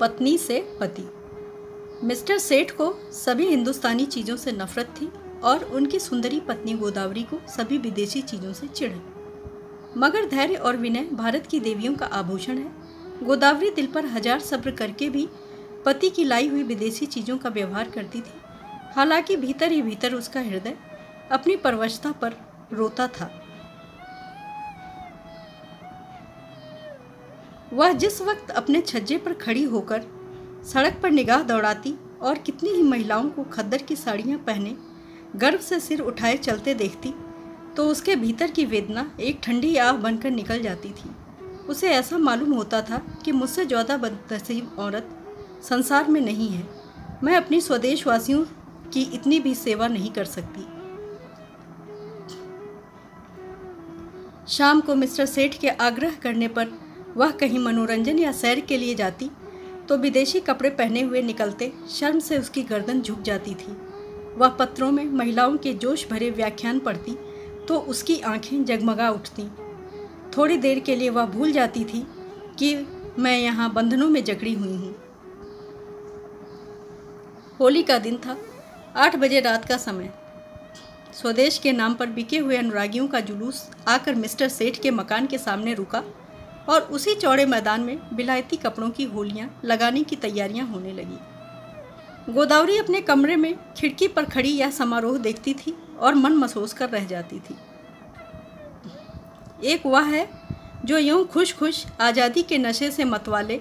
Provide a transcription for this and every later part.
पत्नी से पति। मिस्टर सेठ को सभी हिंदुस्तानी चीज़ों से नफरत थी और उनकी सुंदरी पत्नी गोदावरी को सभी विदेशी चीज़ों से चिढ़। मगर धैर्य और विनय भारत की देवियों का आभूषण है। गोदावरी दिल पर हजार सब्र करके भी पति की लाई हुई विदेशी चीज़ों का व्यवहार करती थी। हालांकि भीतर ही भीतर उसका हृदय अपनी परवशता पर रोता था। वह जिस वक्त अपने छज्जे पर खड़ी होकर सड़क पर निगाह दौड़ाती और कितनी ही महिलाओं को खद्दर की साड़ियाँ पहने गर्व से सिर उठाए चलते देखती, तो उसके भीतर की वेदना एक ठंडी आह बनकर निकल जाती थी। उसे ऐसा मालूम होता था कि मुझसे ज़्यादा बदनसीब औरत संसार में नहीं है। मैं अपनी स्वदेशवासियों की इतनी भी सेवा नहीं कर सकती। शाम को मिस्टर सेठ के आग्रह करने पर वह कहीं मनोरंजन या सैर के लिए जाती तो विदेशी कपड़े पहने हुए निकलते शर्म से उसकी गर्दन झुक जाती थी। वह पत्रों में महिलाओं के जोश भरे व्याख्यान पढ़ती तो उसकी आंखें जगमगा उठतीं। थोड़ी देर के लिए वह भूल जाती थी कि मैं यहाँ बंधनों में जकड़ी हुई हूँ। होली का दिन था। 8 बजे रात का समय। स्वदेश के नाम पर बिके हुए अनुरागियों का जुलूस आकर मिस्टर सेठ के मकान के सामने रुका और उसी चौड़े मैदान में विलायती कपड़ों की होलियां लगाने की तैयारियां होने लगी। गोदावरी अपने कमरे में खिड़की पर खड़ी यह समारोह देखती थी और मन महसूस कर रह जाती थी। एक वह है जो यूं खुश खुश आज़ादी के नशे से मतवाले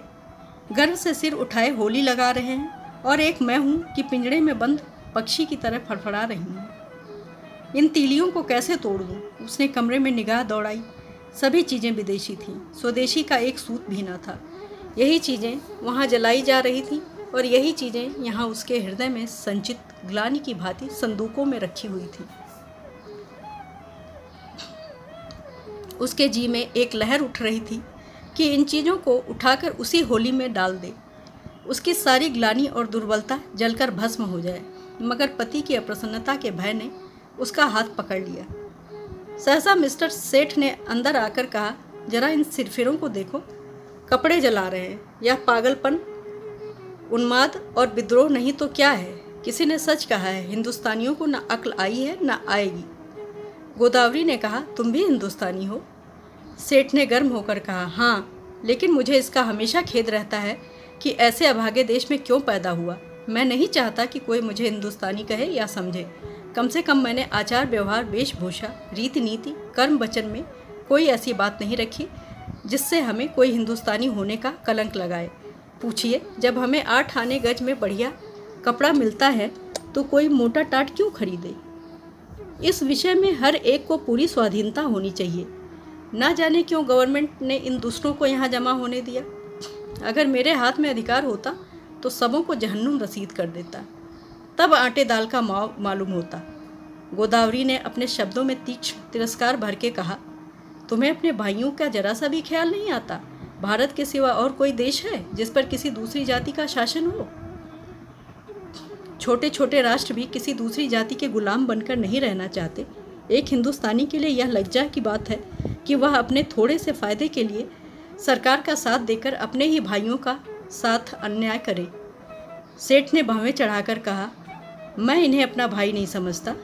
गर्व से सिर उठाए होली लगा रहे हैं, और एक मैं हूँ कि पिंजड़े में बंद पक्षी की तरह फड़फड़ा रही हूँ। इन तीलियों को कैसे तोड़ दूँ? उसने कमरे में निगाह दौड़ाई। सभी चीज़ें विदेशी थीं। स्वदेशी का एक सूत भी न था। यही चीज़ें वहाँ जलाई जा रही थीं और यही चीज़ें यहाँ उसके हृदय में संचित ग्लानि की भांति संदूकों में रखी हुई थीं। उसके जी में एक लहर उठ रही थी कि इन चीज़ों को उठाकर उसी होली में डाल दे, उसकी सारी ग्लानि और दुर्बलता जलकर भस्म हो जाए। मगर पति की अप्रसन्नता के भय ने उसका हाथ पकड़ लिया। सहसा मिस्टर सेठ ने अंदर आकर कहा, जरा इन सिरफिरों को देखो, कपड़े जला रहे हैं। यह पागलपन, उन्माद और विद्रोह नहीं तो क्या है? किसी ने सच कहा है, हिंदुस्तानियों को न अक्ल आई है न आएगी। गोदावरी ने कहा, तुम भी हिंदुस्तानी हो? सेठ ने गर्म होकर कहा, हाँ, लेकिन मुझे इसका हमेशा खेद रहता है कि ऐसे अभागे देश में क्यों पैदा हुआ। मैं नहीं चाहता कि कोई मुझे हिंदुस्तानी कहे या समझे। कम से कम मैंने आचार व्यवहार, वेशभूषा, रीति नीति, कर्म वचन में कोई ऐसी बात नहीं रखी जिससे हमें कोई हिंदुस्तानी होने का कलंक लगाए। पूछिए, जब हमें 8 आने गज में बढ़िया कपड़ा मिलता है तो कोई मोटा टाट क्यों खरीदे? इस विषय में हर एक को पूरी स्वाधीनता होनी चाहिए। ना जाने क्यों गवर्नमेंट ने इन दूसरों को यहाँ जमा होने दिया। अगर मेरे हाथ में अधिकार होता तो सबों को जहन्नुम रसीद कर देता, तब आटे दाल का मालूम होता। गोदावरी ने अपने शब्दों में तीक्ष्ण तिरस्कार भर के कहा, तुम्हें अपने भाइयों का जरा सा भी ख्याल नहीं आता? भारत के सिवा और कोई देश है जिस पर किसी दूसरी जाति का शासन हो? छोटे छोटे राष्ट्र भी किसी दूसरी जाति के गुलाम बनकर नहीं रहना चाहते। एक हिंदुस्तानी के लिए यह लज्जा की बात है कि वह अपने थोड़े से फायदे के लिए सरकार का साथ देकर अपने ही भाइयों का साथ अन्याय करे। सेठ ने भवें चढ़ाकर कहा, मैं इन्हें अपना भाई नहीं समझता।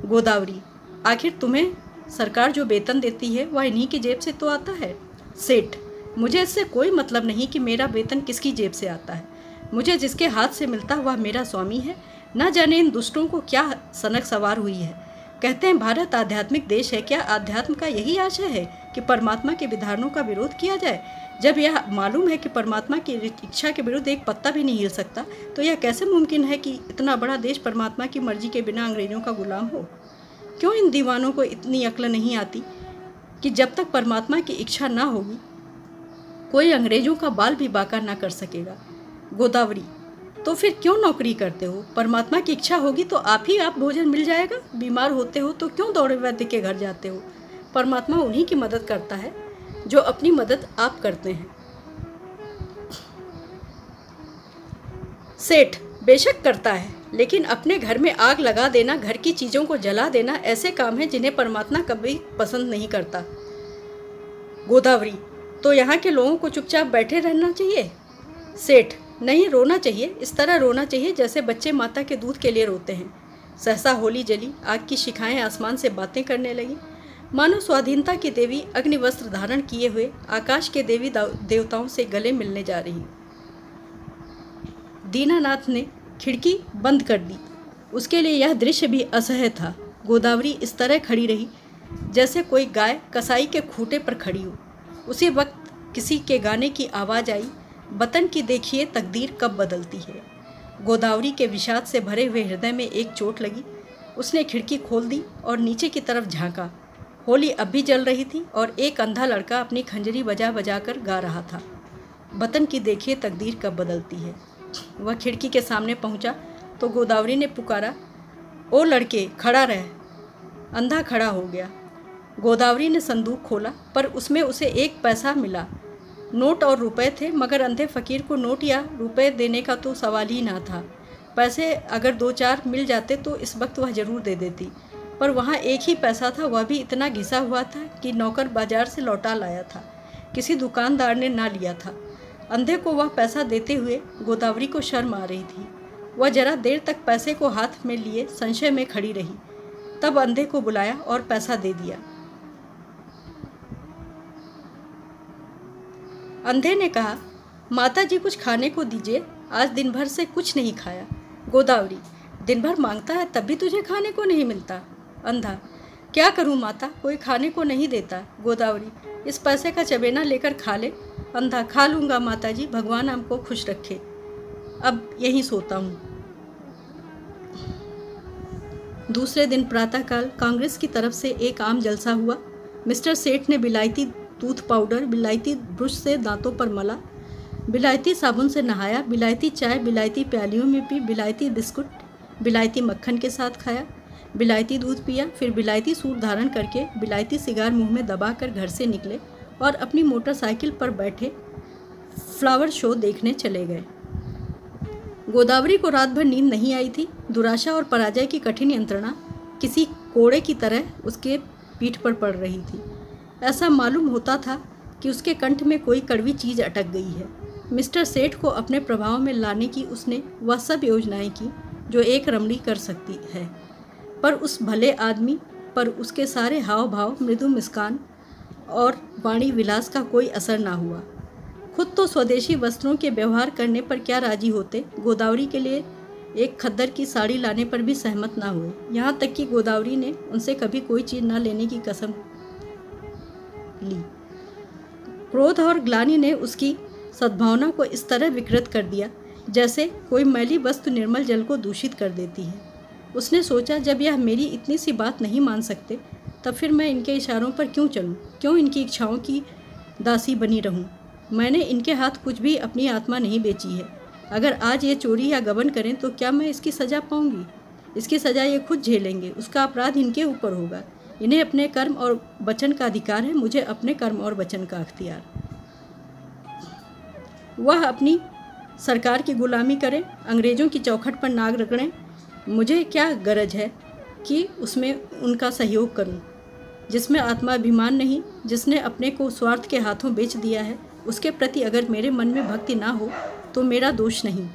गोदावरी, आखिर तुम्हें सरकार जो वेतन देती है वह इन्हीं की जेब से तो आता है। सेठ, मुझे इससे कोई मतलब नहीं कि मेरा वेतन किसकी जेब से आता है। मुझे जिसके हाथ से मिलता वह मेरा स्वामी है। ना जाने इन दुष्टों को क्या सनक सवार हुई है। कहते हैं भारत आध्यात्मिक देश है। क्या आध्यात्म का यही आशय है कि परमात्मा के विधानों का विरोध किया जाए? जब यह मालूम है कि परमात्मा की इच्छा के विरुद्ध एक पत्ता भी नहीं हिल सकता, तो यह कैसे मुमकिन है कि इतना बड़ा देश परमात्मा की मर्जी के बिना अंग्रेजों का गुलाम हो? क्यों इन दीवानों को इतनी अक्ल नहीं आती कि जब तक परमात्मा की इच्छा ना होगी कोई अंग्रेजों का बाल भी बांका ना कर सकेगा? गोदावरी, तो फिर क्यों नौकरी करते हो? परमात्मा की इच्छा होगी तो आप भोजन मिल जाएगा। बीमार होते हो तो क्यों दौड़े वैद्य के घर जाते हो? परमात्मा उन्हीं की मदद करता है जो अपनी मदद आप करते हैं। सेठ, बेशक करता है, लेकिन अपने घर में आग लगा देना, घर की चीज़ों को जला देना ऐसे काम हैं जिन्हें परमात्मा कभी पसंद नहीं करता। गोदावरी, तो यहाँ के लोगों को चुपचाप बैठे रहना चाहिए? सेठ, नहीं रोना चाहिए, इस तरह रोना चाहिए जैसे बच्चे माता के दूध के लिए रोते हैं। सहसा होली जली, आग की शिखाएं आसमान से बातें करने लगी, मानो स्वाधीनता की देवी अग्निवस्त्र धारण किए हुए आकाश के देवी देवताओं से गले मिलने जा रही। दीनानाथ ने खिड़की बंद कर दी। उसके लिए यह दृश्य भी असह्य था। गोदावरी इस तरह खड़ी रही जैसे कोई गाय कसाई के खूंटे पर खड़ी हो। उसी वक्त किसी के गाने की आवाज़ आई, वतन की देखिए तकदीर कब बदलती है। गोदावरी के विषाद से भरे हुए हृदय में एक चोट लगी। उसने खिड़की खोल दी और नीचे की तरफ झांका। होली अब भी जल रही थी और एक अंधा लड़का अपनी खंजरी बजा बजा कर गा रहा था, वतन की देखिए तकदीर कब बदलती है। वह खिड़की के सामने पहुंचा तो गोदावरी ने पुकारा, ओ लड़के खड़ा रह। अंधा खड़ा हो गया। गोदावरी ने संदूक खोला पर उसमें उसे 1 पैसा मिला। नोट और रुपए थे, मगर अंधे फकीर को नोट या रुपए देने का तो सवाल ही ना था। पैसे अगर 2-4 मिल जाते तो इस वक्त वह जरूर दे देती, पर वहाँ 1 ही पैसा था, वह भी इतना घिसा हुआ था कि नौकर बाजार से लौटा लाया था, किसी दुकानदार ने ना लिया था। अंधे को वह पैसा देते हुए गोदावरी को शर्म आ रही थी। वह जरा देर तक पैसे को हाथ में लिए संशय में खड़ी रही, तब अंधे को बुलाया और पैसा दे दिया। अंधे ने कहा, माता जी कुछ खाने को दीजिए, आज दिन भर से कुछ नहीं खाया। गोदावरी, दिन भर मांगता है तब भी तुझे खाने को नहीं मिलता। अंधा, क्या करूं माता, कोई खाने को नहीं देता। गोदावरी, इस पैसे का चबेना लेकर खा ले। अंधा, खा लूँगा माता जी, भगवान हमको खुश रखे, अब यहीं सोता हूँ। दूसरे दिन प्रातःकाल कांग्रेस की तरफ से एक आम जलसा हुआ। मिस्टर सेठ ने विलायती टूथ पाउडर विलायती ब्रश से दांतों पर मला, विलायती साबुन से नहाया, विलायती चाय विलायती प्यालियों में पी, विलायती बिस्कुट विलायती मक्खन के साथ खाया, विलायती दूध पिया, फिर विलायती सूट धारण करके विलायती सिगार मुंह में दबाकर घर से निकले और अपनी मोटरसाइकिल पर बैठे फ्लावर शो देखने चले गए। गोदावरी को रात भर नींद नहीं आई थी। दुराशा और पराजय की कठिन यंत्रणा किसी कोड़े की तरह उसके पीठ पर पड़ रही थी। ऐसा मालूम होता था कि उसके कंठ में कोई कड़वी चीज़ अटक गई है। मिस्टर सेठ को अपने प्रभाव में लाने की उसने वह सब योजनाएं की जो एक रमणी कर सकती है, पर उस भले आदमी पर उसके सारे हाव भाव, मृदु मुस्कान और वाणी विलास का कोई असर ना हुआ। खुद तो स्वदेशी वस्त्रों के व्यवहार करने पर क्या राजी होते, गोदावरी के लिए एक खद्दर की साड़ी लाने पर भी सहमत ना हुए। यहाँ तक कि गोदावरी ने उनसे कभी कोई चीज़ ना लेने की कसम ली। क्रोध और ग्लानि ने उसकी सद्भावना को इस तरह विकृत कर दिया जैसे कोई मैली वस्तु निर्मल जल को दूषित कर देती है। उसने सोचा, जब यह मेरी इतनी सी बात नहीं मान सकते, तब फिर मैं इनके इशारों पर क्यों चलूं, क्यों इनकी इच्छाओं की दासी बनी रहूं। मैंने इनके हाथ कुछ भी अपनी आत्मा नहीं बेची है। अगर आज ये चोरी या गबन करें तो क्या मैं इसकी सज़ा पाऊंगी? इसकी सज़ा ये खुद झेलेंगे, उसका अपराध इनके ऊपर होगा। इन्हें अपने कर्म और वचन का अधिकार है, मुझे अपने कर्म और वचन का अख्तियार। वह अपनी सरकार की गुलामी करें, अंग्रेज़ों की चौखट पर नाक रगड़ें, मुझे क्या गरज है कि उसमें उनका सहयोग करूं। जिसमें आत्माभिमान नहीं, जिसने अपने को स्वार्थ के हाथों बेच दिया है, उसके प्रति अगर मेरे मन में भक्ति ना हो तो मेरा दोष नहीं।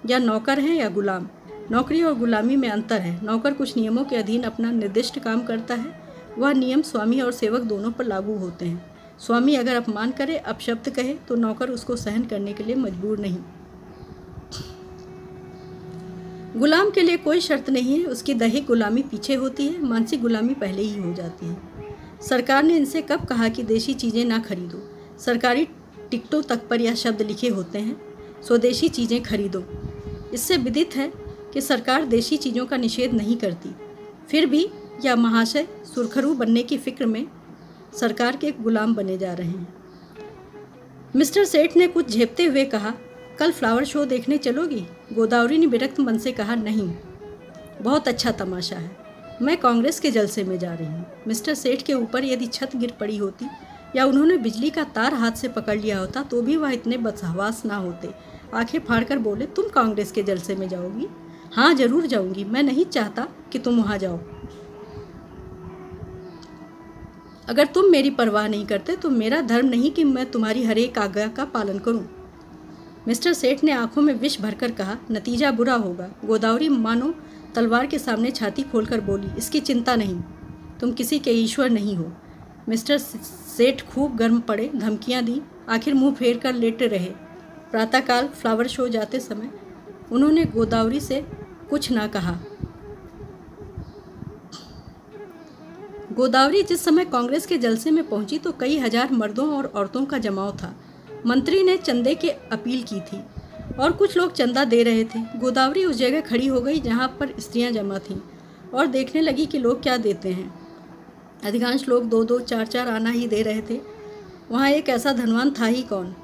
या नौकर है या गुलाम, नौकरी और गुलामी में अंतर है। नौकर कुछ नियमों के अधीन अपना निर्दिष्ट काम करता है, वह नियम स्वामी और सेवक दोनों पर लागू होते हैं। स्वामी अगर अपमान करे, अपशब्द कहे, तो नौकर उसको सहन करने के लिए मजबूर नहीं। गुलाम के लिए कोई शर्त नहीं है, उसकी दैहिक गुलामी पीछे होती है, मानसिक गुलामी पहले ही हो जाती है। सरकार ने इनसे कब कहा कि देशी चीज़ें ना खरीदो? सरकारी टिकटों तक पर यह शब्द लिखे होते हैं, स्वदेशी चीज़ें खरीदो। इससे विदित है कि सरकार देशी चीज़ों का निषेध नहीं करती। फिर भी यह महाशय सुरखरू बनने की फिक्र में सरकार के गुलाम बने जा रहे हैं। मिस्टर सेठ ने कुछ झेपते हुए कहा, कल फ्लावर शो देखने चलोगी? गोदावरी ने विरक्त मन से कहा, नहीं, बहुत अच्छा तमाशा है, मैं कांग्रेस के जलसे में जा रही हूँ। मिस्टर सेठ के ऊपर यदि छत गिर पड़ी होती या उन्होंने बिजली का तार हाथ से पकड़ लिया होता तो भी वह इतने बदहवास ना होते। आंखें फाड़कर बोले, तुम कांग्रेस के जलसे में जाओगी? हाँ, जरूर जाऊंगी, मैं नहीं चाहता कि तुम वहाँ जाओ। अगर तुम मेरी परवाह नहीं करते तो मेरा धर्म नहीं कि मैं तुम्हारी हर एक आज्ञा का पालन करूं। मिस्टर सेठ ने आंखों में विष भरकर कहा, नतीजा बुरा होगा। गोदावरी मानो तलवार के सामने छाती खोलकर बोली, इसकी चिंता नहीं, तुम किसी के ईश्वर नहीं हो। मिस्टर सेठ खूब गर्म पड़े, धमकियां दी, आखिर मुंह फेर कर लेटे रहे। प्रातःकाल फ्लावर शो जाते समय उन्होंने गोदावरी से कुछ ना कहा। गोदावरी जिस समय कांग्रेस के जलसे में पहुंची तो कई हजार मर्दों और औरतों का जमाव था। मंत्री ने चंदे की अपील की थी और कुछ लोग चंदा दे रहे थे। गोदावरी उस जगह खड़ी हो गई जहां पर स्त्रियां जमा थीं और देखने लगी कि लोग क्या देते हैं। अधिकांश लोग 2-2, 4-4 आना ही दे रहे थे। वहाँ एक ऐसा धनवान था ही कौन।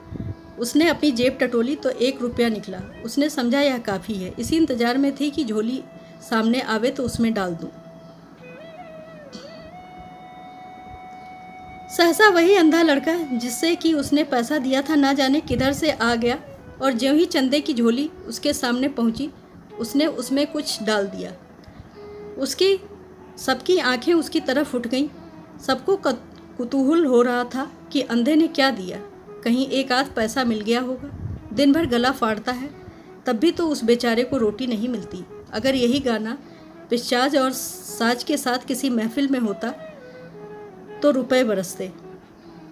उसने अपनी जेब टटोली तो 1 रुपया निकला। उसने समझा यह काफ़ी है। इसी इंतजार में थी कि झोली सामने आवे तो उसमें डाल दूं। सहसा वही अंधा लड़का जिससे कि उसने पैसा दिया था ना जाने किधर से आ गया और ज्यों ही चंदे की झोली उसके सामने पहुंची उसने उसमें कुछ डाल दिया। सबकी आंखें उसकी तरफ उठ गईं। सबको कुतूहल हो रहा था कि अंधे ने क्या दिया, कहीं एक आध पैसा मिल गया होगा। दिन भर गला फाड़ता है तब भी तो उस बेचारे को रोटी नहीं मिलती। अगर यही गाना पिशाच और साज के साथ किसी महफिल में होता तो रुपए बरसते।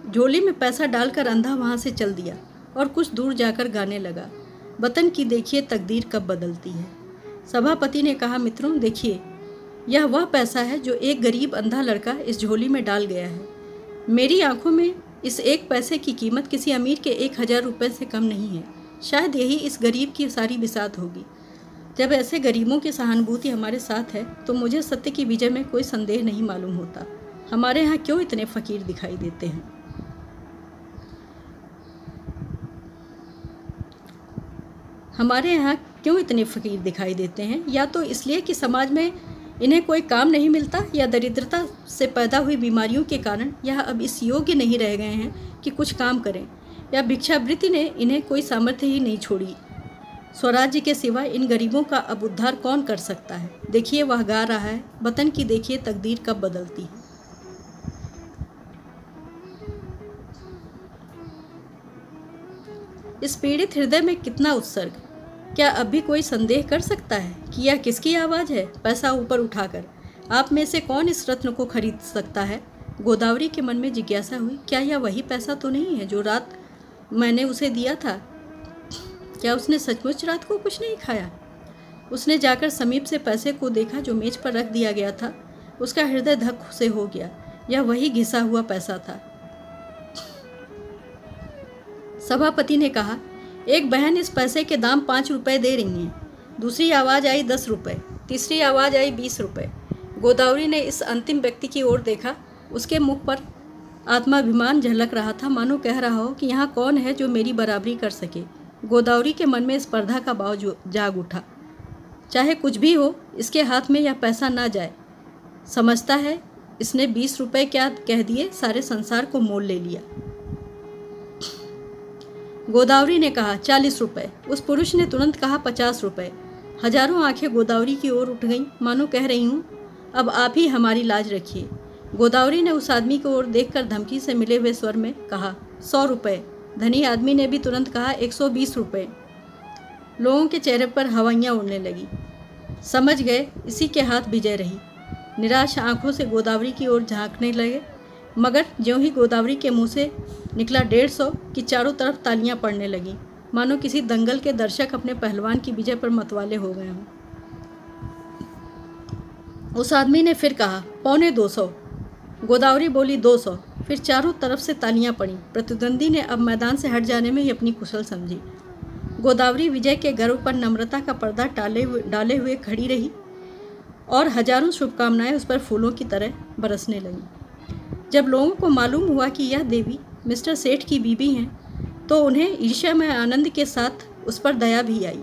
झोली में पैसा डालकर अंधा वहाँ से चल दिया और कुछ दूर जाकर गाने लगा, वतन की देखिए तकदीर कब बदलती है। सभापति ने कहा, मित्रों देखिए, यह वह पैसा है जो एक गरीब अंधा लड़का इस झोली में डाल गया है। मेरी आंखों में इस 1 पैसे की कीमत किसी अमीर के 1000 रुपये से कम नहीं है। शायद यही इस गरीब की सारी बिसात होगी। जब ऐसे गरीबों की सहानुभूति हमारे साथ है तो मुझे सत्य की विजय में कोई संदेह नहीं मालूम होता। हमारे यहाँ क्यों इतने फ़कीर दिखाई देते हैं? हमारे यहाँ क्यों इतने फ़कीर दिखाई देते हैं? या तो इसलिए कि समाज में इन्हें कोई काम नहीं मिलता, या दरिद्रता से पैदा हुई बीमारियों के कारण यह अब इस योग्य नहीं रह गए हैं कि कुछ काम करें, या भिक्षावृत्ति ने इन्हें कोई सामर्थ्य ही नहीं छोड़ी। स्वराज्य के सिवा इन गरीबों का अब उद्धार कौन कर सकता है? देखिए वह गा रहा है, वतन की देखिए तकदीर कब बदलती है। इस पीड़ित हृदय में कितना उत्सर्ग! क्या अब भी कोई संदेह कर सकता है कि यह किसकी आवाज़ है? पैसा ऊपर उठाकर आप में से कौन इस रत्न को खरीद सकता है? गोदावरी के मन में जिज्ञासा हुई, क्या यह वही पैसा तो नहीं है जो रात मैंने उसे दिया था? क्या उसने सचमुच रात को कुछ नहीं खाया? उसने जाकर समीप से पैसे को देखा जो मेज पर रख दिया गया था। उसका हृदय धक से हो गया। यह वही घिसा हुआ पैसा था। सभापति ने कहा, एक बहन इस पैसे के दाम 5 रुपये दे रही हैं। दूसरी आवाज़ आई 10 रुपये, तीसरी आवाज़ आई 20 रुपये। गोदावरी ने इस अंतिम व्यक्ति की ओर देखा। उसके मुख पर आत्माभिमान झलक रहा था, मानो कह रहा हो कि यहाँ कौन है जो मेरी बराबरी कर सके। गोदावरी के मन में स्पर्धा का भाव जाग उठा। चाहे कुछ भी हो, इसके हाथ में यह पैसा ना जाए। समझता है इसने 20 रुपये क्या कह दिए, सारे संसार को मोल ले लिया। गोदावरी ने कहा 40 रुपये। उस पुरुष ने तुरंत कहा 50 रुपये। हजारों आंखें गोदावरी की ओर उठ गईं, मानो कह रही हूँ, अब आप ही हमारी लाज रखिए। गोदावरी ने उस आदमी की ओर देखकर धमकी से मिले हुए स्वर में कहा 100 रुपये। धनी आदमी ने भी तुरंत कहा 120 रुपये। लोगों के चेहरे पर हवाइयाँ उड़ने लगी। समझ गए इसी के हाथ विजय रही। निराश आंखों से गोदावरी की ओर झांकने लगे, मगर ज्यों ही गोदावरी के मुंह से निकला 150 कि चारों तरफ तालियां पड़ने लगीं, मानो किसी दंगल के दर्शक अपने पहलवान की विजय पर मतवाले हो गए हों। उस आदमी ने फिर कहा 250। गोदावरी बोली 200। फिर चारों तरफ से तालियां पड़ीं। प्रतिद्वंदी ने अब मैदान से हट जाने में ही अपनी कुशल समझी। गोदावरी विजय के गर्व पर नम्रता का पर्दा डाले हुए खड़ी रही और हजारों शुभकामनाएं उस पर फूलों की तरह बरसने लगीं। जब लोगों को मालूम हुआ कि यह देवी मिस्टर सेठ की बीबी हैं तो उन्हें ईर्ष्या में आनंद के साथ उस पर दया भी आई।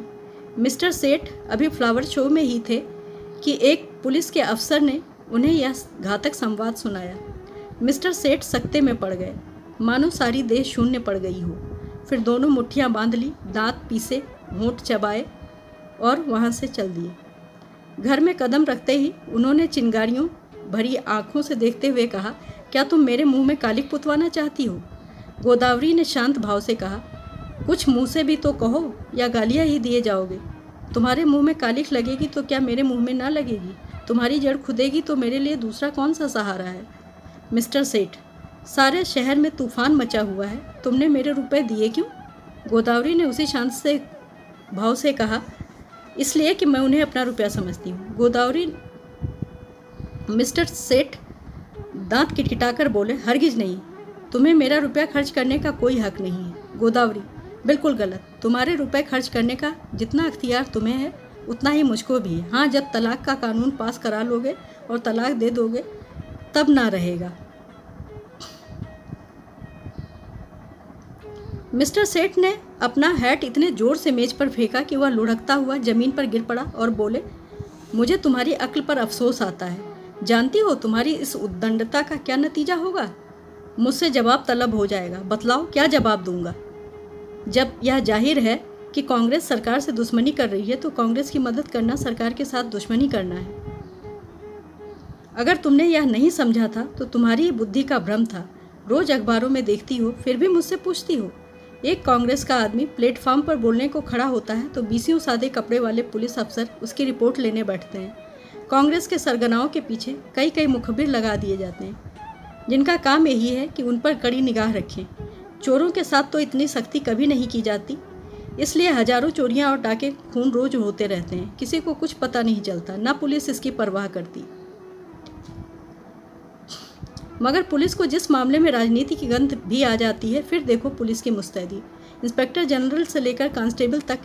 मिस्टर सेठ अभी फ्लावर शो में ही थे कि एक पुलिस के अफसर ने उन्हें यह घातक संवाद सुनाया। मिस्टर सेठ सकते में पड़ गए, मानो सारी देह शून्य पड़ गई हो। फिर दोनों मुट्ठियां बांध ली, दांत पीसे, होंठ चबाए और वहां से चल दिए। घर में कदम रखते ही उन्होंने चिंगारियों भरी आंखों से देखते हुए कहा, क्या तुम मेरे मुंह में कालिक पुतवाना चाहती हो? गोदावरी ने शांत भाव से कहा, कुछ मुंह से भी तो कहो, या गालियाँ ही दिए जाओगे? तुम्हारे मुंह में कालिख लगेगी तो क्या मेरे मुंह में ना लगेगी? तुम्हारी जड़ खुदेगी तो मेरे लिए दूसरा कौन सा सहारा है? मिस्टर सेठ, सारे शहर में तूफान मचा हुआ है, तुमने मेरे रुपए दिए क्यों? गोदावरी ने उसी शांत से भाव से कहा। इसलिए कि मैं उन्हें अपना रुपया समझती हूँ। गोदावरी मिस्टर सेठ दांत किटकिटाकर बोले, हरगिज नहीं, तुम्हें मेरा रुपया खर्च करने का कोई हक नहीं है। गोदावरी, बिल्कुल गलत। तुम्हारे रुपए खर्च करने का जितना अख्तियार तुम्हें है उतना ही मुझको भी है। हाँ, जब तलाक का कानून पास करा लोगे और तलाक दे दोगे तब ना रहेगा। मिस्टर सेठ ने अपना हैट इतने जोर से मेज पर फेंका कि वह लुढ़कता हुआ जमीन पर गिर पड़ा और बोले, मुझे तुम्हारी अक्ल पर अफसोस आता है। जानती हो तुम्हारी इस उद्दंडता का क्या नतीजा होगा? मुझसे जवाब तलब हो जाएगा। बतलाओ, क्या जवाब दूंगा? जब यह जाहिर है कि कांग्रेस सरकार से दुश्मनी कर रही है तो कांग्रेस की मदद करना सरकार के साथ दुश्मनी करना है। अगर तुमने यह नहीं समझा था तो तुम्हारी बुद्धि का भ्रम था। रोज अखबारों में देखती हो, फिर भी मुझसे पूछती हो। एक कांग्रेस का आदमी प्लेटफॉर्म पर बोलने को खड़ा होता है तो 20 सादे कपड़े वाले पुलिस अफसर उसकी रिपोर्ट लेने बैठते हैं। कांग्रेस के सरगनाओं के पीछे कई मुखबिर लगा दिए जाते हैं जिनका काम यही है कि उन पर कड़ी निगाह रखें। चोरों के साथ तो इतनी सख्ती कभी नहीं की जाती, इसलिए हजारों चोरियां और डाके खून रोज होते रहते हैं। किसी को कुछ पता नहीं चलता, ना पुलिस इसकी परवाह करती। मगर पुलिस को जिस मामले में राजनीति की गंध भी आ जाती है, फिर देखो पुलिस की मुस्तैदी। इंस्पेक्टर जनरल से लेकर कांस्टेबल तक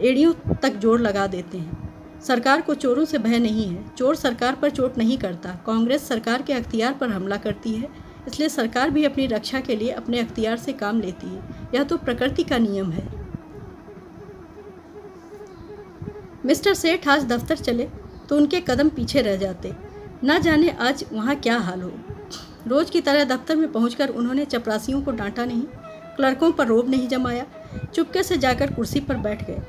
एड़ियों तक जोर लगा देते हैं। सरकार को चोरों से भय नहीं है। चोर सरकार पर चोट नहीं करता। कांग्रेस सरकार के अख्तियार पर हमला करती है, इसलिए सरकार भी अपनी रक्षा के लिए अपने अख्तियार से काम लेती है। यह तो प्रकृति का नियम है। मिस्टर सेठ आज दफ्तर चले तो उनके कदम पीछे रह जाते। ना जाने आज वहाँ क्या हाल हो। रोज की तरह दफ्तर में पहुंचकर उन्होंने चपरासियों को डांटा नहीं, क्लर्कों पर रोब नहीं जमाया, चुपके से जाकर कुर्सी पर बैठ गए।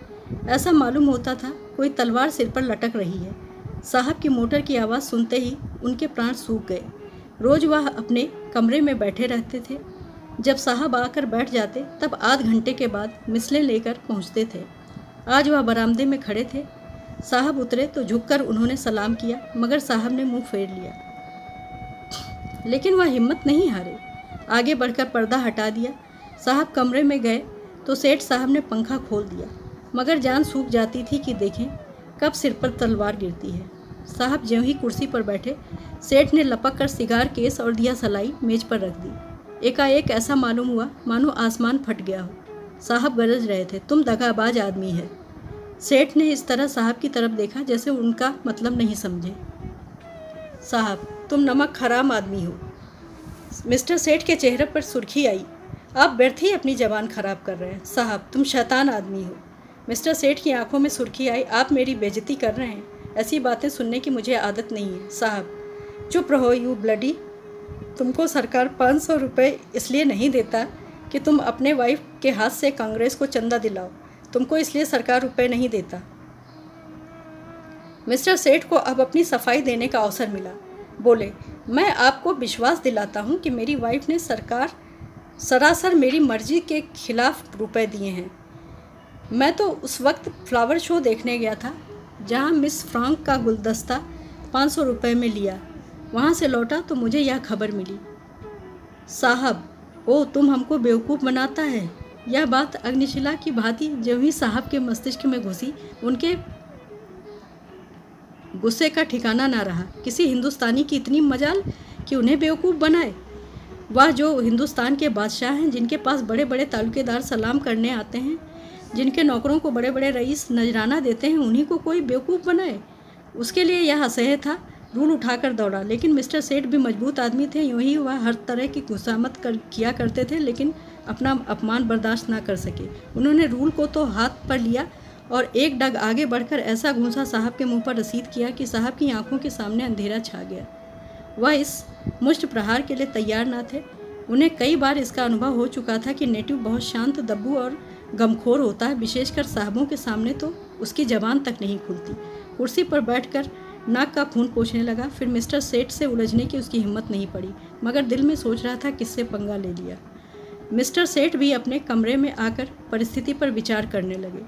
ऐसा मालूम होता था कोई तलवार सिर पर लटक रही है। साहब की मोटर की आवाज़ सुनते ही उनके प्राण सूख गए। रोज वह अपने कमरे में बैठे रहते थे। जब साहब आकर बैठ जाते तब आध घंटे के बाद मिसलें लेकर पहुंचते थे। आज वह बरामदे में खड़े थे। साहब उतरे तो झुककर उन्होंने सलाम किया, मगर साहब ने मुंह फेर लिया। लेकिन वह हिम्मत नहीं हारे, आगे बढ़कर पर्दा हटा दिया। साहब कमरे में गए तो सेठ साहब ने पंखा खोल दिया, मगर जान सूख जाती थी कि देखें कब सिर पर तलवार गिरती है। साहब ज्यों ही कुर्सी पर बैठे, सेठ ने लपक कर सिगार केस और दिया सलाई मेज पर रख दी। एकाएक ऐसा मालूम हुआ मानो आसमान फट गया हो। साहब गरज रहे थे, तुम दगाबाज आदमी है। सेठ ने इस तरह साहब की तरफ देखा जैसे उनका मतलब नहीं समझे। साहब, तुम नमक हराम आदमी हो। मिस्टर सेठ के चेहरे पर सुर्खी आई। आप व्यर्थ ही अपनी जबान खराब कर रहे हैं। साहब, तुम शैतान आदमी हो। मिस्टर सेठ की आंखों में सुर्खी आई। आप मेरी बेइज्जती कर रहे हैं। ऐसी बातें सुनने की मुझे आदत नहीं है। साहब, चुप रहो यू ब्लडी। तुमको सरकार 500 रुपये इसलिए नहीं देता कि तुम अपने वाइफ के हाथ से कांग्रेस को चंदा दिलाओ। तुमको इसलिए सरकार रुपए नहीं देता। मिस्टर सेठ को अब अपनी सफाई देने का अवसर मिला। बोले, मैं आपको विश्वास दिलाता हूँ कि मेरी वाइफ ने सरकार सरासर मेरी मर्जी के खिलाफ रुपए दिए हैं। मैं तो उस वक्त फ्लावर शो देखने गया था जहाँ मिस फ्रांक का गुलदस्ता 500 रुपये में लिया। वहाँ से लौटा तो मुझे यह खबर मिली। साहब, ओ तुम हमको बेवकूफ़ बनाता है। यह बात अग्निशिला की भांति जो ही साहब के मस्तिष्क में घुसी, उनके गुस्से का ठिकाना ना रहा। किसी हिंदुस्तानी की इतनी मजाल कि उन्हें बेवकूफ़ बनाए। वह जो हिंदुस्तान के बादशाह हैं, जिनके पास बड़े बड़े तालुकेदार सलाम करने आते हैं, जिनके नौकरों को बड़े बड़े रईस नजराना देते हैं, उन्हीं को कोई बेवकूफ़ बनाए। उसके लिए यह असह्य था। रूल उठाकर दौड़ा। लेकिन मिस्टर सेठ भी मजबूत आदमी थे। यूँ ही वह हर तरह की खुशामत किया करते थे, लेकिन अपना अपमान बर्दाश्त ना कर सके। उन्होंने रूल को तो हाथ पर लिया और एक डग आगे बढ़कर ऐसा घूंसा साहब के मुंह पर रसीद किया कि साहब की आंखों के सामने अंधेरा छा गया। वह इस मुष्ट प्रहार के लिए तैयार ना थे। उन्हें कई बार इसका अनुभव हो चुका था कि नेटिव बहुत शांत, दब्बू और गमखोर होता है। विशेषकर साहबों के सामने तो उसकी जबान तक नहीं खुलती। कुर्सी पर बैठकर नाक का खून पोंछने लगा। फिर मिस्टर सेठ से उलझने की उसकी हिम्मत नहीं पड़ी, मगर दिल में सोच रहा था किससे पंगा ले लिया। मिस्टर सेठ भी अपने कमरे में आकर परिस्थिति पर विचार करने लगे।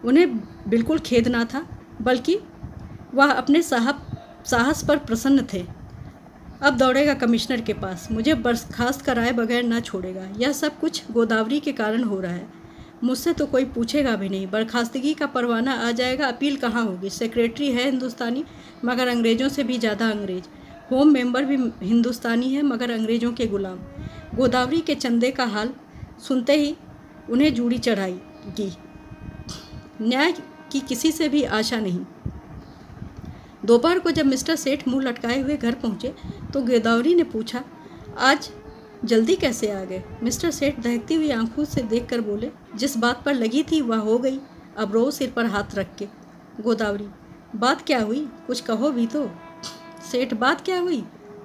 उन्हें बिल्कुल खेद ना था, बल्कि वह अपने साहस पर प्रसन्न थे। अब दौड़ेगा कमिश्नर के पास, मुझे बर्खास्त कराए बगैर ना छोड़ेगा। यह सब कुछ गोदावरी के कारण हो रहा है। मुझसे तो कोई पूछेगा भी नहीं। बर्खास्तगी का परवाना आ जाएगा, अपील कहाँ होगी? सेक्रेटरी है हिंदुस्तानी, मगर अंग्रेज़ों से भी ज़्यादा अंग्रेज। होम मेंबर भी हिंदुस्तानी है, मगर अंग्रेज़ों के गुलाम। गोदावरी के चंदे का हाल सुनते ही उन्हें जूड़ी चढ़ाएगी। न्याय की किसी से भी आशा नहीं। दोपहर को जब मिस्टर सेठ मुंह लटकाए हुए घर पहुंचे तो गोदावरी ने पूछा, आज जल्दी कैसे आ गए? मिस्टर सेठ दहकती हुई आंखों से देखकर बोले, जिस बात पर लगी थी वह हो गई, अब रो सिर पर हाथ रख के। गोदावरी, बात क्या हुई? कुछ कहो भी तो। सेठ, बात क्या हुई?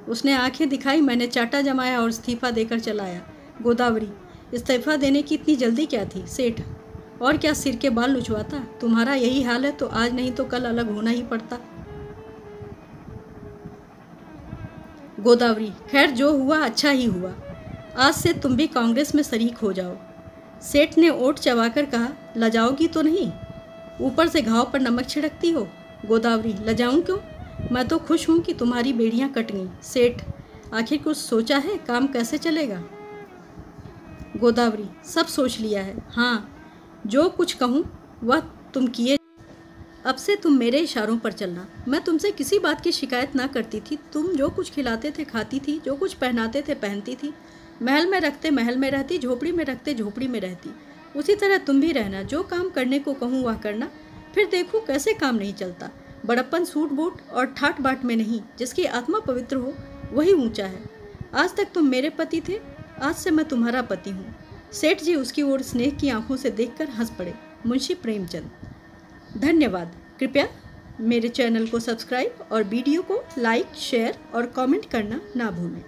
उसने आंखें दिखाई, मैंने चाटा जमाया और इस्तीफा देकर चलाया। गोदावरी, इस्तीफा देने की इतनी जल्दी क्या थी? सेठ, और क्या सिर के बाल लुचवाता? तुम्हारा यही हाल है तो आज नहीं तो कल अलग होना ही पड़ता। गोदावरी, खैर जो हुआ अच्छा ही हुआ। आज से तुम भी कांग्रेस में शरीक हो जाओ। सेठ ने ओठ चबाकर कहा, लजाओगी तो नहीं? ऊपर से घाव पर नमक छिड़कती हो। गोदावरी, लजाऊं क्यों? मैं तो खुश हूँ कि तुम्हारी बेड़ियाँ कट गईं। सेठ, आखिर कुछ सोचा है? काम कैसे चलेगा? गोदावरी, सब सोच लिया है। हाँ, जो कुछ कहूँ वह तुम किए। अब से तुम मेरे इशारों पर चलना। मैं तुमसे किसी बात की शिकायत ना करती थी। तुम जो कुछ खिलाते थे खाती थी, जो कुछ पहनाते थे पहनती थी। महल में रखते महल में रहती, झोपड़ी में रखते झोपड़ी में रहती। उसी तरह तुम भी रहना। जो काम करने को कहूँ वह करना, फिर देखो कैसे काम नहीं चलता। बड़प्पन सूट बूट और ठाट बाट में नहीं। जिसकी आत्मा पवित्र हो वही ऊंचा है। आज तक तुम मेरे पति थे, आज से मैं तुम्हारा पति हूँ। सेठ जी उसकी ओर स्नेह की आंखों से देखकर हंस पड़े। मुंशी प्रेमचंद। धन्यवाद। कृपया मेरे चैनल को सब्सक्राइब और वीडियो को लाइक, शेयर और कमेंट करना ना भूलें।